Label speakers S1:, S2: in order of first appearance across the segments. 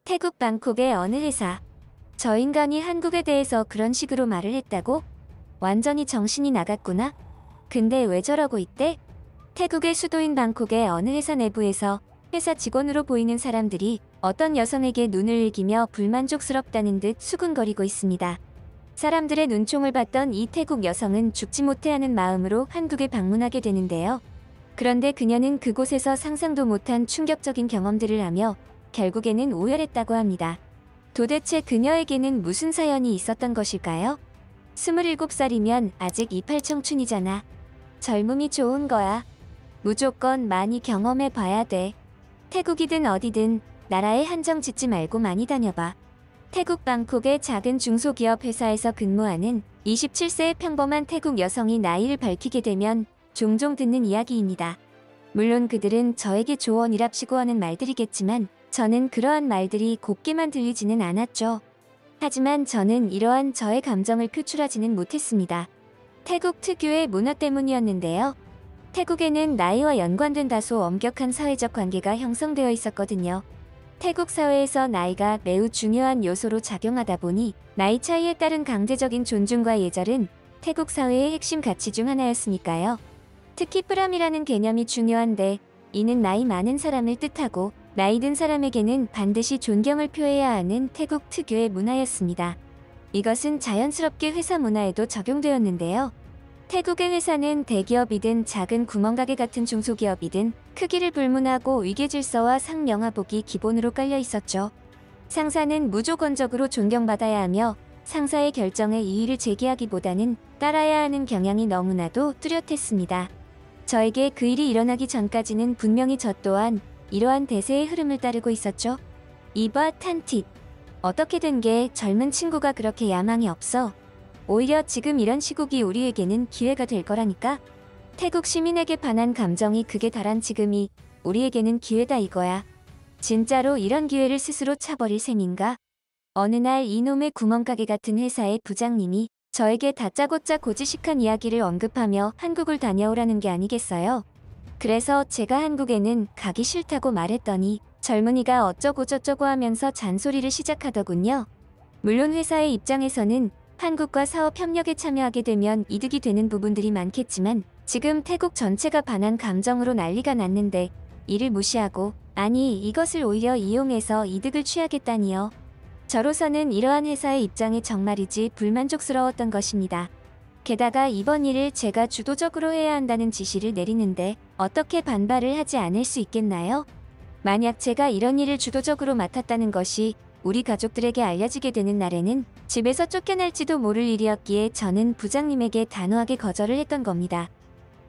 S1: 태국 방콕의 어느 회사. 저 인간이 한국에 대해서 그런 식으로 말을 했다고? 완전히 정신이 나갔구나. 근데 왜 저러고 있대? 태국의 수도인 방콕의 어느 회사 내부에서 회사 직원으로 보이는 사람들이 어떤 여성에게 눈을 흘기며 불만족스럽다는 듯 수군거리고 있습니다. 사람들의 눈총을 받던 이 태국 여성은 죽지 못해 하는 마음으로 한국에 방문하게 되는데요. 그런데 그녀는 그곳에서 상상도 못한 충격적인 경험들을 하며 결국에는 오열했다고 합니다. 도대체 그녀에게는 무슨 사연이 있었던 것일까요? 27살이면 아직 이팔 청춘이잖아. 젊음이 좋은 거야. 무조건 많이 경험해 봐야 돼. 태국이든 어디든 나라에 한정 짓지 말고 많이 다녀봐. 태국 방콕의 작은 중소기업 회사에서 근무하는 27세의 평범한 태국 여성이 나이를 밝히게 되면 종종 듣는 이야기입니다. 물론 그들은 저에게 조언이랍시고 하는 말들이겠지만 저는 그러한 말들이 곱게만 들리지는 않았죠. 하지만 저는 이러한 저의 감정을 표출하지는 못했습니다. 태국 특유의 문화 때문이었는데요. 태국에는 나이와 연관된 다소 엄격한 사회적 관계가 형성되어 있었거든요. 태국 사회에서 나이가 매우 중요한 요소로 작용하다 보니 나이 차이에 따른 강제적인 존중과 예절은 태국 사회의 핵심 가치 중 하나였으니까요. 특히 프람이라는 개념이 중요한데 이는 나이 많은 사람을 뜻하고 나이 든 사람에게는 반드시 존경을 표해야 하는 태국 특유의 문화였습니다. 이것은 자연스럽게 회사 문화에도 적용되었는데요. 태국의 회사는 대기업이든 작은 구멍가게 같은 중소기업이든 크기를 불문하고 위계질서와 상명하복이 기본으로 깔려 있었죠. 상사는 무조건적으로 존경받아야 하며 상사의 결정에 이의를 제기하기보다는 따라야 하는 경향이 너무나도 뚜렷했습니다. 저에게 그 일이 일어나기 전까지는 분명히 저 또한 이러한 대세의 흐름을 따르고 있었죠. 이봐 탄팁. 어떻게 된 게 젊은 친구가 그렇게 야망이 없어? 오히려 지금 이런 시국이 우리에게는 기회가 될 거라니까? 태국 시민에게 반한 감정이 극에 달한 지금이 우리에게는 기회다 이거야. 진짜로 이런 기회를 스스로 차버릴 셈인가? 어느 날 이놈의 구멍가게 같은 회사의 부장님이 저에게 다짜고짜 고지식한 이야기를 언급하며 한국을 다녀오라는 게 아니겠어요? 그래서 제가 한국에는 가기 싫다고 말했더니 젊은이가 어쩌고저쩌고 하면서 잔소리를 시작하더군요. 물론 회사의 입장에서는 한국과 사업 협력에 참여하게 되면 이득이 되는 부분들이 많겠지만 지금 태국 전체가 반한 감정으로 난리가 났는데 이를 무시하고 아니 이것을 오히려 이용해서 이득을 취하겠다니요. 저로서는 이러한 회사의 입장이 정말이지 불만족스러웠던 것입니다. 게다가 이번 일을 제가 주도적으로 해야 한다는 지시를 내리는데 어떻게 반발을 하지 않을 수 있겠나요? 만약 제가 이런 일을 주도적으로 맡았다는 것이 우리 가족들에게 알려지게 되는 날에는 집에서 쫓겨날지도 모를 일이었기에 저는 부장님에게 단호하게 거절을 했던 겁니다.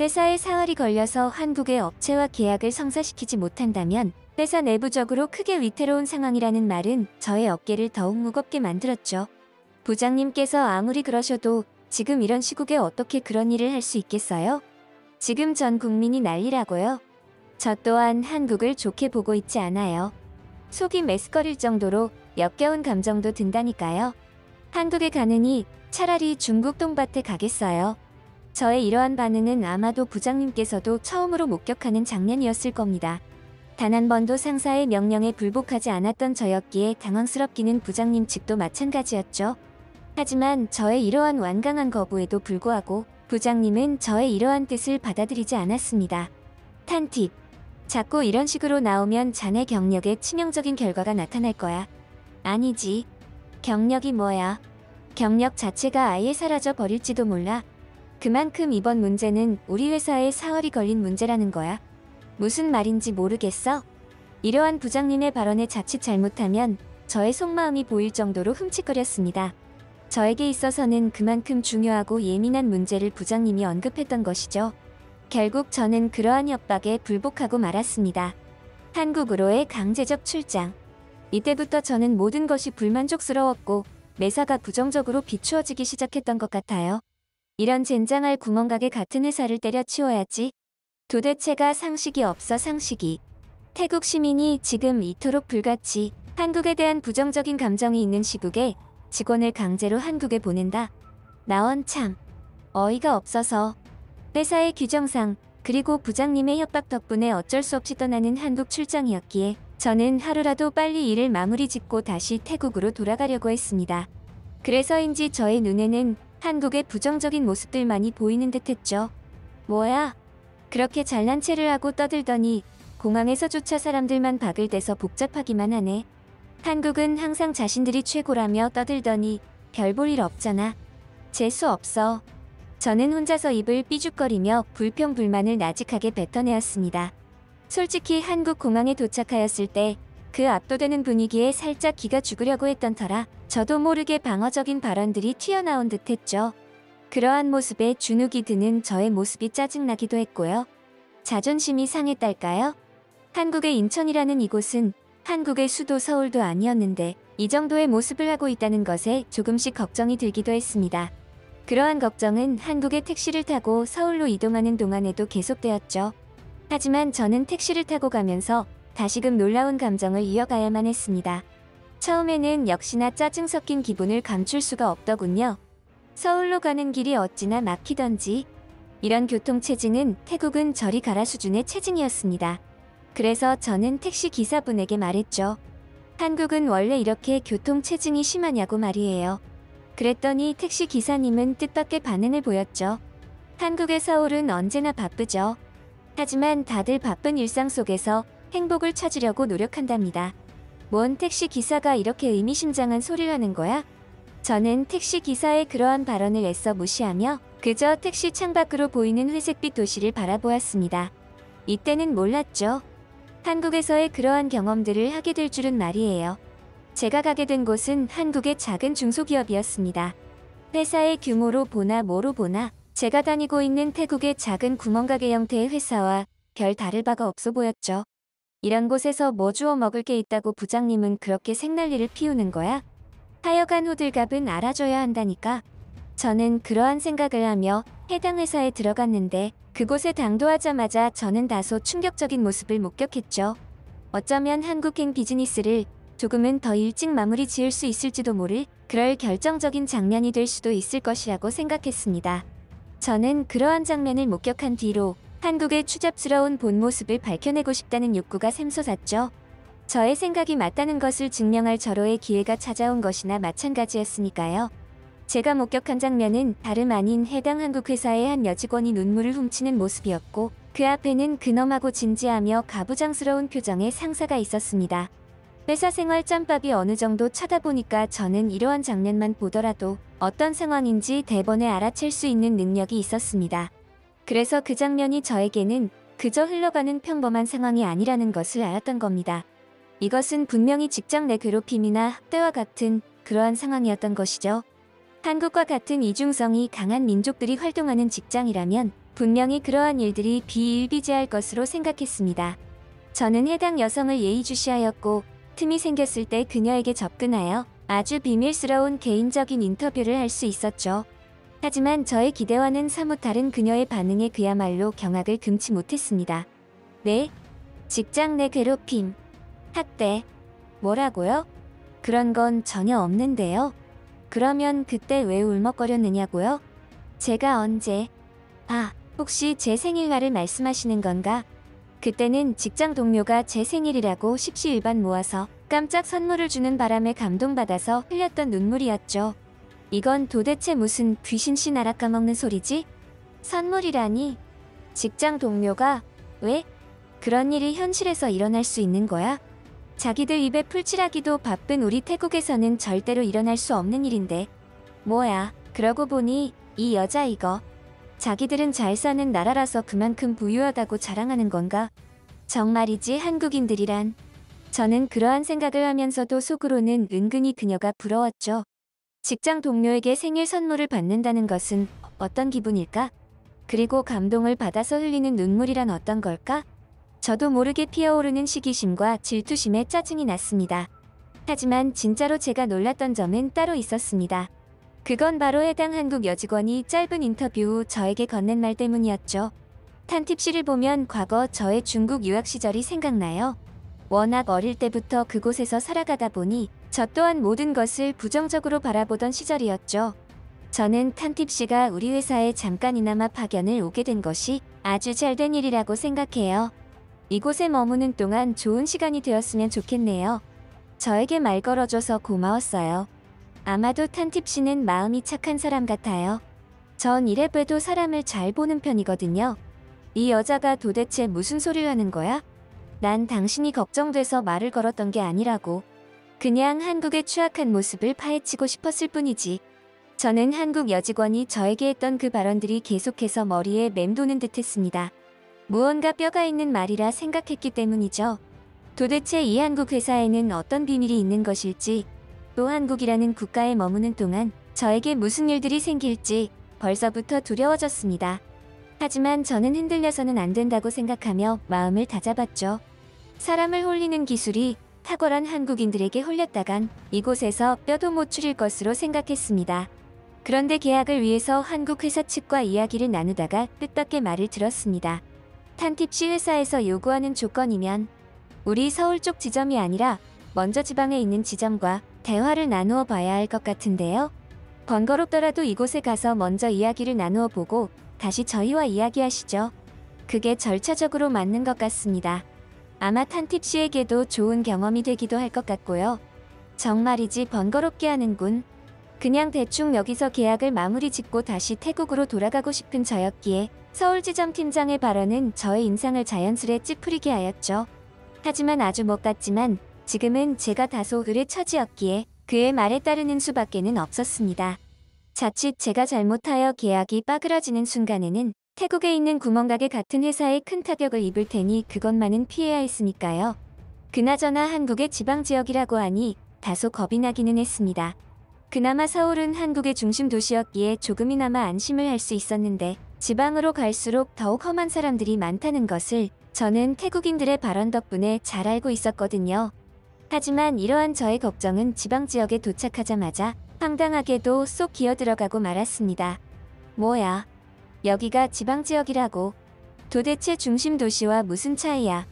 S1: 회사에 사활이 걸려서 한국의 업체와 계약을 성사시키지 못한다면 회사 내부적으로 크게 위태로운 상황이라는 말은 저의 어깨를 더욱 무겁게 만들었죠. 부장님께서 아무리 그러셔도 지금 이런 시국에 어떻게 그런 일을 할 수 있겠어요? 지금 전 국민이 난리라고요. 저 또한 한국을 좋게 보고 있지 않아요. 속이 메스꺼릴 정도로 역겨운 감정도 든다니까요. 한국에 가느니 차라리 중국 똥밭에 가겠어요. 저의 이러한 반응은 아마도 부장님께서도 처음으로 목격하는 장면이었을 겁니다. 단 한 번도 상사의 명령에 불복하지 않았던 저였기에 당황스럽기는 부장님 측도 마찬가지였죠. 하지만 저의 이러한 완강한 거부에도 불구하고 부장님은 저의 이러한 뜻을 받아들이지 않았습니다. 탄팁. 자꾸 이런 식으로 나오면 자네 경력에 치명적인 결과가 나타날 거야. 아니지. 경력이 뭐야. 경력 자체가 아예 사라져 버릴지도 몰라. 그만큼 이번 문제는 우리 회사에 사활이 걸린 문제라는 거야. 무슨 말인지 모르겠어? 이러한 부장님의 발언에 자칫 잘못하면 저의 속마음이 보일 정도로 흠칫거렸습니다. 저에게 있어서는 그만큼 중요하고 예민한 문제를 부장님이 언급했던 것이죠. 결국 저는 그러한 협박에 불복하고 말았습니다. 한국으로의 강제적 출장. 이때부터 저는 모든 것이 불만족스러웠고 매사가 부정적으로 비추어지기 시작했던 것 같아요. 이런 젠장할 구멍가게 같은 회사를 때려치워야지. 도대체가 상식이 없어 상식이. 태국 시민이 지금 이토록 불같이 한국에 대한 부정적인 감정이 있는 시국에 직원을 강제로 한국에 보낸다. 나원 참 어이가 없어서. 회사의 규정상 그리고 부장님의 협박 덕분에 어쩔 수 없이 떠나는 한국 출장이었기에 저는 하루라도 빨리 일을 마무리 짓고 다시 태국으로 돌아가려고 했습니다. 그래서인지 저의 눈에는 한국의 부정적인 모습들만이 보이는 듯했죠. 뭐야? 그렇게 잘난 체를 하고 떠들더니 공항에서조차 사람들만 바글대서 복잡하기만 하네. 한국은 항상 자신들이 최고라며 떠들더니 별 볼 일 없잖아. 재수 없어. 저는 혼자서 입을 삐죽거리며 불평불만을 나직하게 뱉어내었습니다. 솔직히 한국 공항에 도착하였을 때 그 압도되는 분위기에 살짝 기가 죽으려고 했던 터라 저도 모르게 방어적인 발언들이 튀어나온 듯했죠. 그러한 모습에 주눅이 드는 저의 모습이 짜증나기도 했고요. 자존심이 상했달까요? 한국의 인천이라는 이곳은 한국의 수도 서울도 아니었는데 이 정도의 모습을 하고 있다는 것에 조금씩 걱정이 들기도 했습니다. 그러한 걱정은 한국의 택시를 타고 서울로 이동하는 동안에도 계속되었죠. 하지만 저는 택시를 타고 가면서 다시금 놀라운 감정을 이어가야만 했습니다. 처음에는 역시나 짜증 섞인 기분을 감출 수가 없더군요. 서울로 가는 길이 어찌나 막히던지. 이런 교통체증은 태국은 저리 가라 수준의 체증이었습니다. 그래서 저는 택시 기사분에게 말했죠. 한국은 원래 이렇게 교통체증이 심하냐고 말이에요. 그랬더니 택시 기사님은 뜻밖의 반응을 보였죠. 한국의 서울은 언제나 바쁘죠. 하지만 다들 바쁜 일상 속에서 행복을 찾으려고 노력한답니다. 뭔 택시 기사가 이렇게 의미심장한 소리를 하는 거야? 저는 택시 기사의 그러한 발언을 애써 무시하며 그저 택시 창밖으로 보이는 회색빛 도시를 바라보았습니다. 이때는 몰랐죠. 한국에서의 그러한 경험들을 하게 될 줄은 말이에요. 제가 가게 된 곳은 한국의 작은 중소기업이었습니다. 회사의 규모로 보나 뭐로 보나 제가 다니고 있는 태국의 작은 구멍가게 형태의 회사와 별 다를 바가 없어 보였죠. 이런 곳에서 뭐 주워 먹을 게 있다고 부장님은 그렇게 생난리를 피우는 거야? 하여간 호들갑은 알아줘야 한다니까. 저는 그러한 생각을 하며 해당 회사에 들어갔는데 그곳에 당도하자마자 저는 다소 충격적인 모습을 목격했죠. 어쩌면 한국행 비즈니스를 조금은 더 일찍 마무리 지을 수 있을지도 모를 그럴 결정적인 장면이 될 수도 있을 것이라고 생각했습니다. 저는 그러한 장면을 목격한 뒤로 한국의 추잡스러운 본 모습을 밝혀내고 싶다는 욕구가 샘솟았죠. 저의 생각이 맞다는 것을 증명할 절호의 기회가 찾아온 것이나 마찬가지였으니까요. 제가 목격한 장면은 다름 아닌 해당 한국 회사의 한 여직원이 눈물을 훔치는 모습이었고 그 앞에는 근엄하고 진지하며 가부장스러운 표정의 상사가 있었습니다. 회사 생활 짬밥이 어느 정도 쳐다보니까 저는 이러한 장면만 보더라도 어떤 상황인지 대번에 알아챌 수 있는 능력이 있었습니다. 그래서 그 장면이 저에게는 그저 흘러가는 평범한 상황이 아니라는 것을 알았던 겁니다. 이것은 분명히 직장 내 괴롭힘이나 학대와 같은 그러한 상황이었던 것이죠. 한국과 같은 이중성이 강한 민족들이 활동하는 직장이라면 분명히 그러한 일들이 비일비재할 것으로 생각했습니다. 저는 해당 여성을 예의주시하였고 틈이 생겼을 때 그녀에게 접근하여 아주 비밀스러운 개인적인 인터뷰를 할 수 있었죠. 하지만 저의 기대와는 사뭇 다른 그녀의 반응에 그야말로 경악을 금치 못했습니다. 네? 직장 내 괴롭힘, 학대, 뭐라고요? 그런 건 전혀 없는데요. 그러면 그때 왜 울먹거렸느냐고요? 제가 언제? 아, 혹시 제 생일날을 말씀하시는 건가? 그때는 직장 동료가 제 생일이라고 십시일반 모아서 깜짝 선물을 주는 바람에 감동받아서 흘렸던 눈물이었죠. 이건 도대체 무슨 귀신씨 나라 까먹는 소리지? 선물이라니? 직장 동료가? 왜? 그런 일이 현실에서 일어날 수 있는 거야? 자기들 입에 풀칠하기도 바쁜 우리 태국에서는 절대로 일어날 수 없는 일인데. 뭐야, 그러고 보니 이 여자 이거. 자기들은 잘 사는 나라라서 그만큼 부유하다고 자랑하는 건가? 정말이지 한국인들이란. 저는 그러한 생각을 하면서도 속으로는 은근히 그녀가 부러웠죠. 직장 동료에게 생일 선물을 받는다는 것은 어떤 기분일까? 그리고 감동을 받아서 흘리는 눈물이란 어떤 걸까? 저도 모르게 피어오르는 시기심과 질투심에 짜증이 났습니다. 하지만 진짜로 제가 놀랐던 점은 따로 있었습니다. 그건 바로 해당 한국 여직원이 짧은 인터뷰 후 저에게 건넨 말 때문이었죠. 탄팁씨를 보면 과거 저의 중국 유학 시절이 생각나요. 워낙 어릴 때부터 그곳에서 살아가다 보니 저 또한 모든 것을 부정적으로 바라보던 시절이었죠. 저는 탄팁씨가 우리 회사에 잠깐이나마 파견을 오게 된 것이 아주 잘된 일이라고 생각해요. 이곳에 머무는 동안 좋은 시간이 되었으면 좋겠네요. 저에게 말 걸어줘서 고마웠어요. 아마도 탄팁 씨는 마음이 착한 사람 같아요. 전 이래봬도 사람을 잘 보는 편이거든요. 이 여자가 도대체 무슨 소리를 하는 거야? 난 당신이 걱정돼서 말을 걸었던 게 아니라고. 그냥 한국의 추악한 모습을 파헤치고 싶었을 뿐이지. 저는 한국 여직원이 저에게 했던 그 발언들이 계속해서 머리에 맴도는 듯했습니다. 무언가 뼈가 있는 말이라 생각했기 때문이죠. 도대체 이 한국 회사에는 어떤 비밀이 있는 것일지, 또 한국이라는 국가에 머무는 동안 저에게 무슨 일들이 생길지 벌써부터 두려워졌습니다. 하지만 저는 흔들려서는 안 된다고 생각하며 마음을 다잡았죠. 사람을 홀리는 기술이 탁월한 한국인들에게 홀렸다간 이곳에서 뼈도 못 추릴 것으로 생각했습니다. 그런데 계약을 위해서 한국 회사 측과 이야기를 나누다가 뜻밖의 말을 들었습니다. 탄팁 씨 회사에서 요구하는 조건이면 우리 서울 쪽 지점이 아니라 먼저 지방에 있는 지점과 대화를 나누어 봐야 할 것 같은데요. 번거롭더라도 이곳에 가서 먼저 이야기를 나누어 보고 다시 저희와 이야기하시죠. 그게 절차적으로 맞는 것 같습니다. 아마 탄팁 씨에게도 좋은 경험이 되기도 할 것 같고요. 정말이지 번거롭게 하는군. 그냥 대충 여기서 계약을 마무리 짓고 다시 태국으로 돌아가고 싶은 저였기에 서울지점 팀장의 발언은 저의 인상을 자연스레 찌푸리게 하였죠. 하지만 아주 못 같지만 지금은 제가 다소 을의 처지였기에 그의 말에 따르는 수밖에는 없었습니다. 자칫 제가 잘못하여 계약이 빠그라지는 순간에는 태국에 있는 구멍가게 같은 회사에 큰 타격을 입을 테니 그것만은 피해야 했으니까요. 그나저나 한국의 지방지역이라고 하니 다소 겁이 나기는 했습니다. 그나마 서울은 한국의 중심 도시였기에 조금이나마 안심을 할 수 있었는데 지방으로 갈수록 더욱 험한 사람들이 많다는 것을 저는 태국인들의 발언 덕분에 잘 알고 있었거든요. 하지만 이러한 저의 걱정은 지방지역에 도착하자마자 황당하게도 쏙 기어들어가고 말았습니다. 뭐야? 여기가 지방지역이라고? 도대체 중심 도시와 무슨 차이야?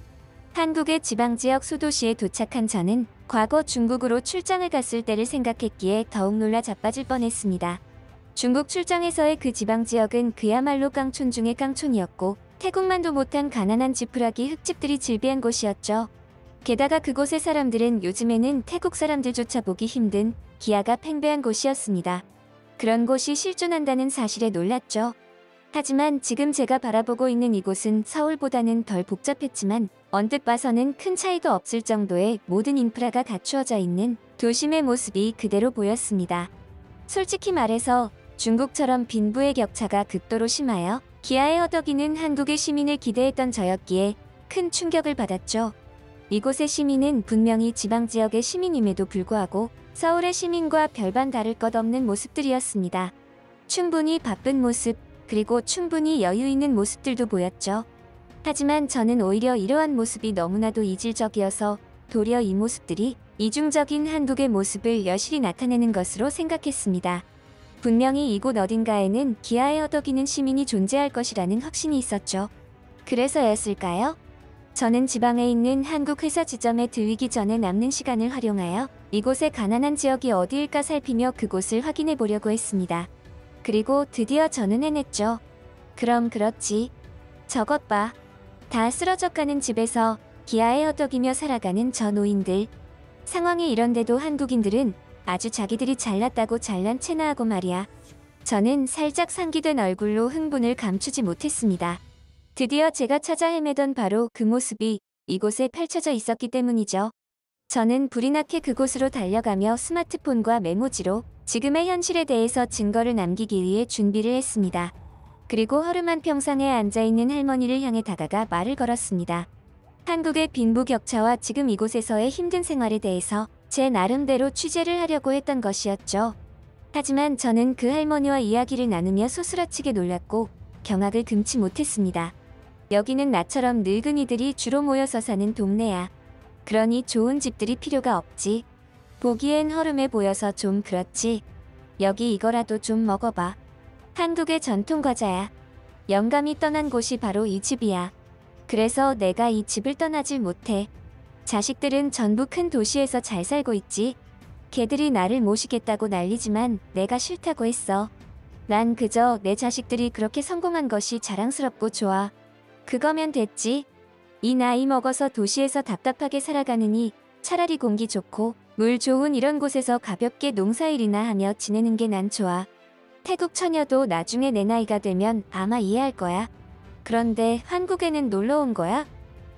S1: 한국의 지방지역 소도시에 도착한 저는 과거 중국으로 출장을 갔을 때를 생각했기에 더욱 놀라 자빠질 뻔했습니다. 중국 출장에서의 그 지방지역은 그야말로 깡촌 중의 깡촌이었고 태국만도 못한 가난한 지푸라기 흙집들이 즐비한 곳이었죠. 게다가 그곳의 사람들은 요즘에는 태국 사람들조차 보기 힘든 기아가 팽배한 곳이었습니다. 그런 곳이 실존한다는 사실에 놀랐죠. 하지만 지금 제가 바라보고 있는 이곳은 서울보다는 덜 복잡했지만 언뜻 봐서는 큰 차이도 없을 정도의 모든 인프라가 갖추어져 있는 도심의 모습이 그대로 보였습니다. 솔직히 말해서 중국처럼 빈부의 격차가 극도로 심하여 기아에 허덕이는 한국의 시민을 기대했던 저였기에 큰 충격을 받았죠. 이곳의 시민은 분명히 지방지역의 시민임에도 불구하고 서울의 시민과 별반 다를 것 없는 모습들이었습니다. 충분히 바쁜 모습, 그리고 충분히 여유 있는 모습들도 보였죠. 하지만 저는 오히려 이러한 모습이 너무나도 이질적이어서 도리어 이 모습들이 이중적인 한국의 모습을 여실히 나타내는 것으로 생각했습니다. 분명히 이곳 어딘가에는 기아에 허덕이는 시민이 존재할 것이라는 확신이 있었죠. 그래서였을까요? 저는 지방에 있는 한국 회사 지점에 들리기 전에 남는 시간을 활용하여 이곳의 가난한 지역이 어디일까 살피며 그곳을 확인해 보려고 했습니다. 그리고 드디어 저는 해냈죠. 그럼 그렇지. 저것 봐. 다 쓰러져가는 집에서 기아에 허덕이며 살아가는 저 노인들. 상황이 이런데도 한국인들은 아주 자기들이 잘났다고 잘난 체나 하고 말이야. 저는 살짝 상기된 얼굴로 흥분을 감추지 못했습니다. 드디어 제가 찾아 헤매던 바로 그 모습이 이곳에 펼쳐져 있었기 때문이죠. 저는 불이 나게 그곳으로 달려가며 스마트폰과 메모지로 지금의 현실에 대해서 증거를 남기기 위해 준비를 했습니다. 그리고 허름한 평상에 앉아있는 할머니를 향해 다가가 말을 걸었습니다. 한국의 빈부격차와 지금 이곳에서의 힘든 생활에 대해서 제 나름대로 취재를 하려고 했던 것이었죠. 하지만 저는 그 할머니와 이야기를 나누며 소스라치게 놀랐고 경악을 금치 못했습니다. 여기는 나처럼 늙은이들이 주로 모여서 사는 동네야. 그러니 좋은 집들이 필요가 없지. 보기엔 허름해 보여서 좀 그렇지. 여기 이거라도 좀 먹어봐. 한국의 전통 과자야. 영감이 떠난 곳이 바로 이 집이야. 그래서 내가 이 집을 떠나질 못해. 자식들은 전부 큰 도시에서 잘 살고 있지. 걔들이 나를 모시겠다고 난리지만 내가 싫다고 했어. 난 그저 내 자식들이 그렇게 성공한 것이 자랑스럽고 좋아. 그거면 됐지. 이 나이 먹어서 도시에서 답답하게 살아가느니 차라리 공기 좋고 물 좋은 이런 곳에서 가볍게 농사일이나 하며 지내는 게 난 좋아. 태국 처녀도 나중에 내 나이가 되면 아마 이해할 거야. 그런데 한국에는 놀러 온 거야?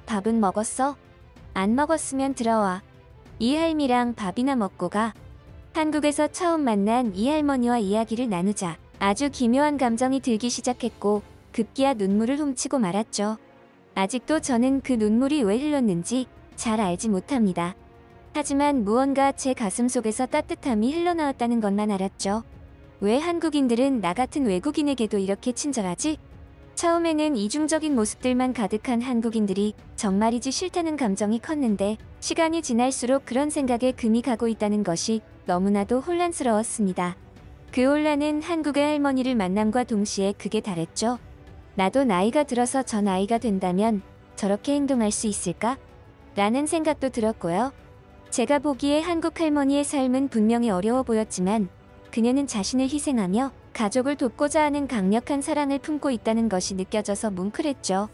S1: 밥은 먹었어? 안 먹었으면 들어와. 이 할미랑 밥이나 먹고 가. 한국에서 처음 만난 이 할머니와 이야기를 나누자 아주 기묘한 감정이 들기 시작했고 급기야 눈물을 훔치고 말았죠. 아직도 저는 그 눈물이 왜 흘렀는지 잘 알지 못합니다. 하지만 무언가 제 가슴 속에서 따뜻함이 흘러나왔다는 것만 알았죠. 왜 한국인들은 나 같은 외국인에게도 이렇게 친절하지? 처음에는 이중적인 모습들만 가득한 한국인들이 정말이지 싫다는 감정이 컸는데 시간이 지날수록 그런 생각에 금이 가고 있다는 것이 너무나도 혼란스러웠습니다. 그 혼란은 한국의 할머니를 만남과 동시에 극에 달했죠. 나도 나이가 들어서 저 나이가 된다면 저렇게 행동할 수 있을까? 라는 생각도 들었고요. 제가 보기에 한국 할머니의 삶은 분명히 어려워 보였지만 그녀는 자신을 희생하며 가족을 돕고자 하는 강력한 사랑을 품고 있다는 것이 느껴져서 뭉클했죠.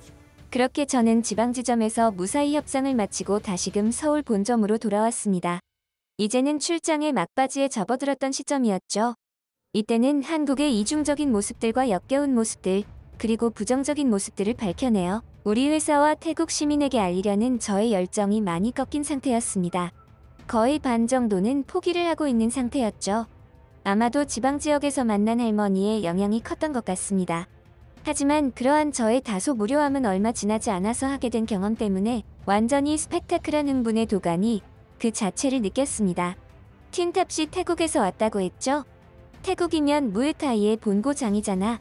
S1: 그렇게 저는 지방지점에서 무사히 협상을 마치고 다시금 서울 본점으로 돌아왔습니다. 이제는 출장의 막바지에 접어들었던 시점이었죠. 이때는 한국의 이중적인 모습들과 역겨운 모습들, 그리고 부정적인 모습들을 밝혀내어 우리 회사와 태국 시민에게 알리려는 저의 열정이 많이 꺾인 상태였습니다. 거의 반 정도는 포기를 하고 있는 상태였죠. 아마도 지방지역에서 만난 할머니의 영향이 컸던 것 같습니다. 하지만 그러한 저의 다소 무료함은 얼마 지나지 않아서 하게 된 경험 때문에 완전히 스펙타클한 흥분의 도가니 그 자체를 느꼈습니다. 틴탑씨 태국에서 왔다고 했죠? 태국이면 무에타이의 본고장이잖아.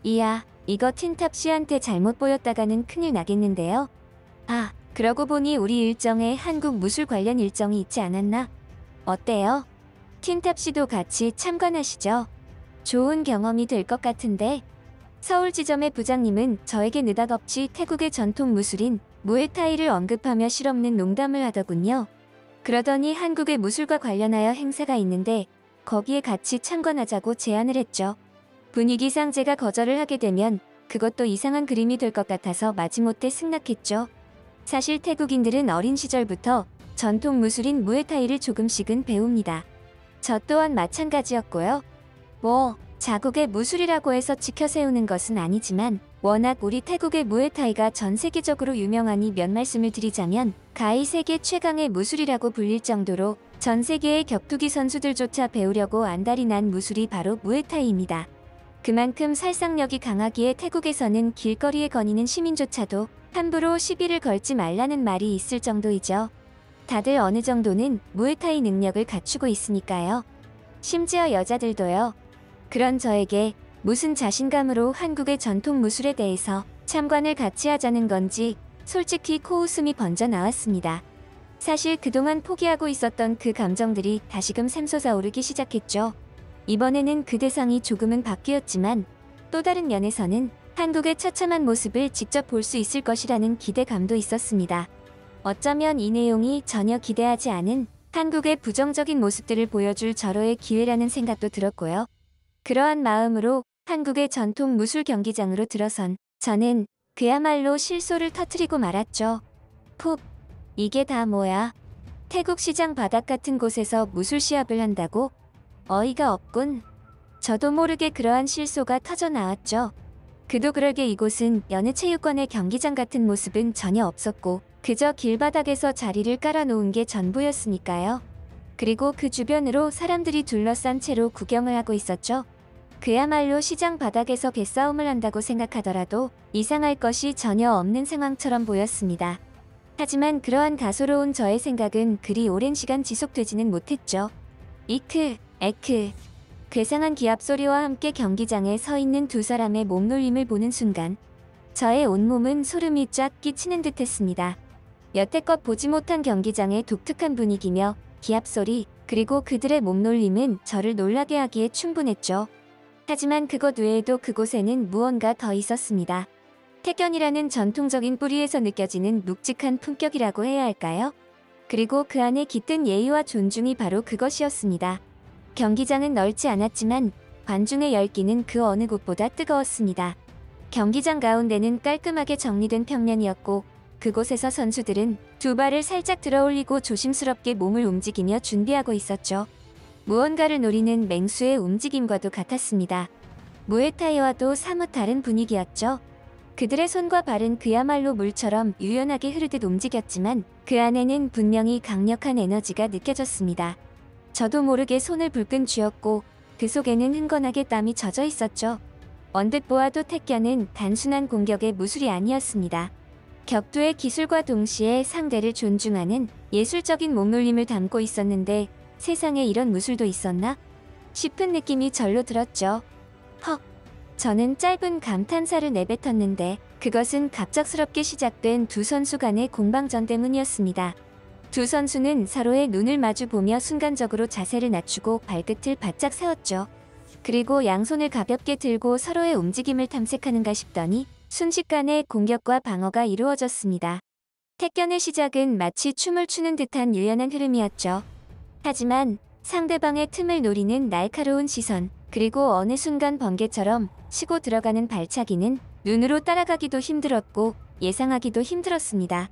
S1: 이야, 이거 틴탑씨한테 잘못 보였다가는 큰일 나겠는데요? 아, 그러고 보니 우리 일정에 한국 무술 관련 일정이 있지 않았나? 어때요? 틴탑씨도 같이 참관하시죠. 좋은 경험이 될 것 같은데. 서울지점의 부장님은 저에게 느닷없이 태국의 전통 무술인 무에타이를 언급하며 실없는 농담을 하더군요. 그러더니 한국의 무술과 관련하여 행사가 있는데 거기에 같이 참관하자고 제안을 했죠. 분위기상 제가 거절을 하게 되면 그것도 이상한 그림이 될 것 같아서 마지못해 승낙했죠. 사실 태국인들은 어린 시절부터 전통 무술인 무에타이를 조금씩은 배웁니다. 저 또한 마찬가지였고요. 자국의 무술이라고 해서 지켜세우는 것은 아니지만 워낙 우리 태국의 무에타이가 전 세계적으로 유명하니 몇 말씀을 드리자면 가히 세계 최강의 무술이라고 불릴 정도로 전 세계의 격투기 선수들조차 배우려고 안달이 난 무술이 바로 무에타이입니다. 그만큼 살상력이 강하기에 태국에서는 길거리에 거니는 시민조차도 함부로 시비를 걸지 말라는 말이 있을 정도이죠. 다들 어느 정도는 무에타이 능력을 갖추고 있으니까요. 심지어 여자들도요. 그런 저에게 무슨 자신감으로 한국의 전통 무술에 대해서 참관을 같이 하자는 건지 솔직히 코웃음이 번져 나왔습니다. 사실 그동안 포기하고 있었던 그 감정들이 다시금 샘솟아오르기 시작했죠. 이번에는 그 대상이 조금은 바뀌었지만 또 다른 면에서는 한국의 처참한 모습을 직접 볼 수 있을 것이라는 기대감도 있었습니다. 어쩌면 이 내용이 전혀 기대하지 않은 한국의 부정적인 모습들을 보여줄 절호의 기회라는 생각도 들었고요. 그러한 마음으로 한국의 전통 무술 경기장으로 들어선 저는 그야말로 실소를 터뜨리고 말았죠. 푹! 이게 다 뭐야? 태국 시장 바닥 같은 곳에서 무술 시합을 한다고? 어이가 없군. 저도 모르게 그러한 실소가 터져 나왔죠. 그도 그러게 이곳은 여느 체육관의 경기장 같은 모습은 전혀 없었고 그저 길바닥에서 자리를 깔아놓은 게 전부였으니까요. 그리고 그 주변으로 사람들이 둘러싼 채로 구경을 하고 있었죠. 그야말로 시장 바닥에서 개싸움을 한다고 생각하더라도 이상할 것이 전혀 없는 상황처럼 보였습니다. 하지만 그러한 가소로운 저의 생각은 그리 오랜 시간 지속되지는 못했죠. 이크, 에크. 괴상한 기합 소리와 함께 경기장에 서 있는 두 사람의 몸놀림을 보는 순간 저의 온몸은 소름이 쫙 끼치는 듯했습니다. 여태껏 보지 못한 경기장의 독특한 분위기며 기합 소리 그리고 그들의 몸놀림은 저를 놀라게 하기에 충분했죠. 하지만 그것 외에도 그곳에는 무언가 더 있었습니다. 태견이라는 전통적인 뿌리에서 느껴지는 묵직한 품격이라고 해야 할까요? 그리고 그 안에 깃든 예의와 존중이 바로 그것이었습니다. 경기장은 넓지 않았지만 관중의 열기는 그 어느 곳보다 뜨거웠습니다. 경기장 가운데는 깔끔하게 정리된 평면이었고 그곳에서 선수들은 두 발을 살짝 들어올리고 조심스럽게 몸을 움직이며 준비하고 있었죠. 무언가를 노리는 맹수의 움직임과도 같았습니다. 무에타이와도 사뭇 다른 분위기였죠. 그들의 손과 발은 그야말로 물처럼 유연하게 흐르듯 움직였지만 그 안에는 분명히 강력한 에너지가 느껴졌습니다. 저도 모르게 손을 불끈 쥐었고 그 속에는 흥건하게 땀이 젖어 있었죠. 언뜻 보아도 태견은 단순한 공격의 무술이 아니었습니다. 격투의 기술과 동시에 상대를 존중하는 예술적인 몸놀림을 담고 있었는데 세상에 이런 무술도 있었나? 싶은 느낌이 절로 들었죠. 헉! 저는 짧은 감탄사를 내뱉었는데 그것은 갑작스럽게 시작된 두 선수 간의 공방전 때문이었습니다. 두 선수는 서로의 눈을 마주보며 순간적으로 자세를 낮추고 발끝을 바짝 세웠죠. 그리고 양손을 가볍게 들고 서로의 움직임을 탐색하는가 싶더니 순식간에 공격과 방어가 이루어졌습니다. 태견의 시작은 마치 춤을 추는 듯한 유연한 흐름이었죠. 하지만 상대방의 틈을 노리는 날카로운 시선, 그리고 어느 순간 번개처럼 치고 들어가는 발차기는 눈으로 따라가기도 힘들었고 예상하기도 힘들었습니다.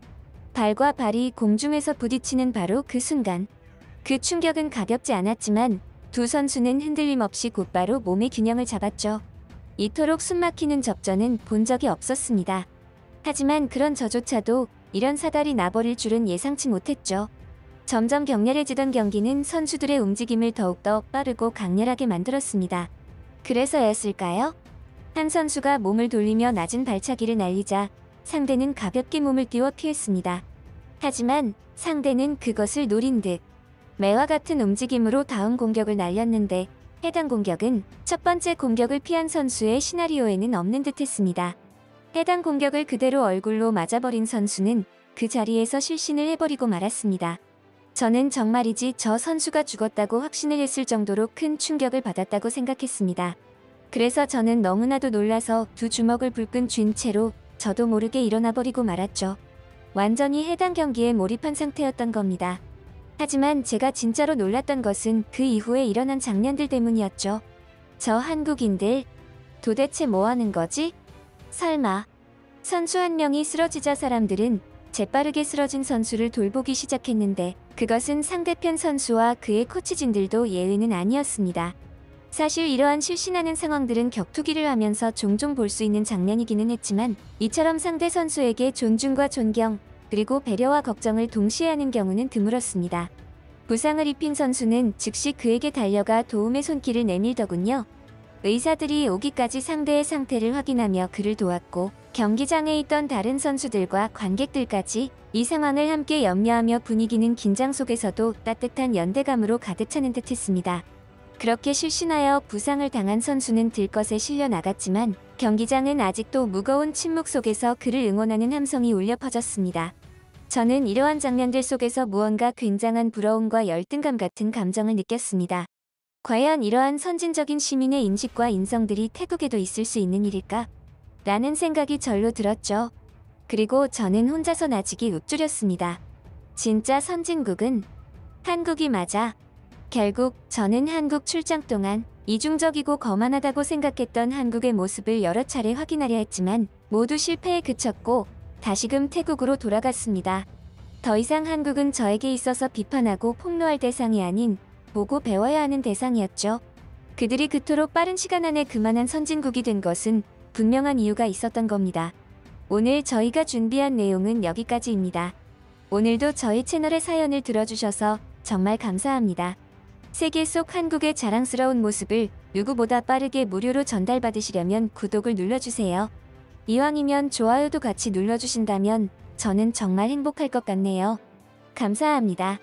S1: 발과 발이 공중에서 부딪히는 바로 그 순간. 그 충격은 가볍지 않았지만 두 선수는 흔들림 없이 곧바로 몸의 균형을 잡았죠. 이토록 숨막히는 접전은 본 적이 없었습니다. 하지만 그런 저조차도 이런 사달이 나버릴 줄은 예상치 못했죠. 점점 격렬해지던 경기는 선수들의 움직임을 더욱더 빠르고 강렬하게 만들었습니다. 그래서였을까요? 한 선수가 몸을 돌리며 낮은 발차기를 날리자 상대는 가볍게 몸을 띄워 피했습니다. 하지만 상대는 그것을 노린 듯 매와 같은 움직임으로 다음 공격을 날렸는데 해당 공격은 첫 번째 공격을 피한 선수의 시나리오에는 없는 듯했습니다. 해당 공격을 그대로 얼굴로 맞아버린 선수는 그 자리에서 실신을 해버리고 말았습니다. 저는 정말이지 저 선수가 죽었다고 확신을 했을 정도로 큰 충격을 받았다고 생각했습니다. 그래서 저는 너무나도 놀라서 두 주먹을 불끈 쥔 채로 저도 모르게 일어나버리고 말았죠. 완전히 해당 경기에 몰입한 상태였던 겁니다. 하지만 제가 진짜로 놀랐던 것은 그 이후에 일어난 장면들 때문이었죠. 저 한국인들, 도대체 뭐하는 거지? 설마. 선수 한 명이 쓰러지자 사람들은 재빠르게 쓰러진 선수를 돌보기 시작했는데 그것은 상대편 선수와 그의 코치진들도 예외는 아니었습니다. 사실 이러한 실신하는 상황들은 격투기를 하면서 종종 볼 수 있는 장면이기는 했지만 이처럼 상대 선수에게 존중과 존경, 그리고 배려와 걱정을 동시에 하는 경우는 드물었습니다. 부상을 입힌 선수는 즉시 그에게 달려가 도움의 손길을 내밀더군요. 의사들이 오기까지 상대의 상태를 확인하며 그를 도왔고 경기장에 있던 다른 선수들과 관객들까지 이 상황을 함께 염려하며 분위기는 긴장 속에서도 따뜻한 연대감으로 가득 차는 듯했습니다. 그렇게 실신하여 부상을 당한 선수는 들것에 실려 나갔지만 경기장은 아직도 무거운 침묵 속에서 그를 응원하는 함성이 울려 퍼졌습니다. 저는 이러한 장면들 속에서 무언가 굉장한 부러움과 열등감 같은 감정을 느꼈습니다. 과연 이러한 선진적인 시민의 인식과 인성들이 태국에도 있을 수 있는 일일까? 라는 생각이 절로 들었죠. 그리고 저는 혼자서 나직이 읊조렸습니다. 진짜 선진국은 한국이 맞아. 결국 저는 한국 출장 동안 이중적이고 거만하다고 생각했던 한국의 모습을 여러 차례 확인하려 했지만 모두 실패에 그쳤고 다시금 태국으로 돌아갔습니다. 더 이상 한국은 저에게 있어서 비판하고 폭로할 대상이 아닌 보고 배워야 하는 대상이었죠. 그들이 그토록 빠른 시간 안에 그만한 선진국이 된 것은 분명한 이유가 있었던 겁니다. 오늘 저희가 준비한 내용은 여기까지입니다. 오늘도 저희 채널의 사연을 들어주셔서 정말 감사합니다. 세계 속 한국의 자랑스러운 모습을 누구보다 빠르게 무료로 전달받으시려면 구독을 눌러주세요. 이왕이면 좋아요도 같이 눌러주신다면 저는 정말 행복할 것 같네요. 감사합니다.